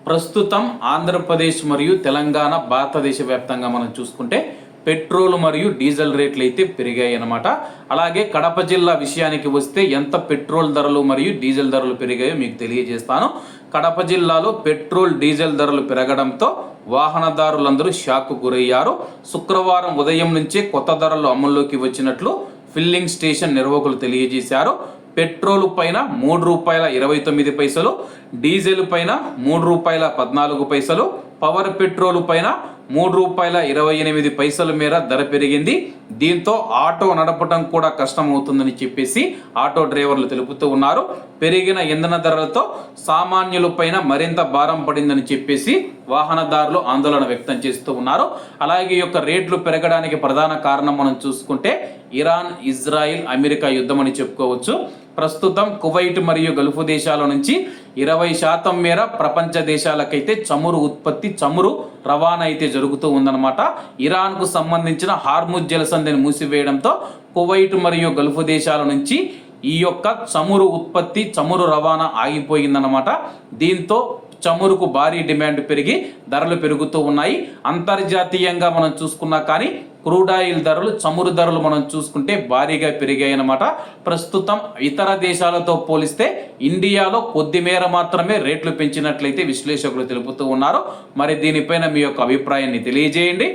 ప్రస్తుతం ఆంధ్రప్రదేశ్ మరియు తెలంగాణ భారతదేశ వ్యాప్తంగా మనం చూసుకుంటే పెట్రోల్ మరియు డీజిల్ రేట్లు అయితే పెరిగాయి అన్నమాట. అలాగే కడప జిల్లా విషయానికి వస్తే ఎంత పెట్రోల్ ధరలు మరియు డీజిల్ ధరలు పెరిగాయో మీకు తెలియజేస్తాను. కడప జిల్లాలో పెట్రోల్ డీజిల్ ధరలు పెరగడంతో వాహనదారులందరూ షాక్ గురయ్యారు. శుక్రవారం ఉదయం నుంచే కొత్త ధరలు అమల్లోకి వచ్చినట్లు ఫిల్లింగ్ స్టేషన్ నిర్వాహకులు తెలియజేశారు. పెట్రోల్ పైన ₹3.29, డీజిల్ పైన ₹3.14, పవర్ పెట్రోల్ పైన ₹3.28 మేర ధర పెరిగింది. దీంతో ఆటో నడపడం కూడా కష్టమవుతుందని చెప్పేసి ఆటో డ్రైవర్లు తెలుపుతూ ఉన్నారు. పెరిగిన ఇంధన ధరలతో సామాన్యుల పైన మరింత భారం పడిందని చెప్పేసి వాహనదారులు ఆందోళన వ్యక్తం చేస్తూ ఉన్నారు. అలాగే ఈ యొక్క రేట్లు పెరగడానికి ప్రధాన కారణం మనం చూసుకుంటే ఇరాన్, ఇజ్రాయిల్, అమెరికా యుద్ధం అని చెప్పుకోవచ్చు. ప్రస్తుతం కువైట్ మరియు గల్ఫ్ దేశాల నుంచి 20% మేర ప్రపంచ దేశాలకైతే చమురు రవాణా అయితే జరుగుతూ ఉందన్నమాట. ఇరాన్కు సంబంధించిన హార్ముజ్ జలసంధిని మూసివేయడంతో కువైట్ మరియు గల్ఫ్ దేశాల నుంచి ఈ యొక్క చమురు రవాణా ఆగిపోయిందన్నమాట. దీంతో చమురుకు భారీ డిమాండ్ పెరిగి ధరలు పెరుగుతూ ఉన్నాయి. అంతర్జాతీయంగా మనం చూసుకున్నా కానీ క్రూడ్ ఆయిల్ ధరలు, చమురు ధరలు మనం చూసుకుంటే భారీగా పెరిగాయి అన్నమాట. ప్రస్తుతం ఇతర దేశాలతో పోలిస్తే ఇండియాలో కొద్ది మేర మాత్రమే రేట్లు పెంచినట్లయితే విశ్లేషకులు తెలుపుతూ ఉన్నారు. మరి దీనిపైన మీ యొక్క అభిప్రాయాన్ని తెలియజేయండి.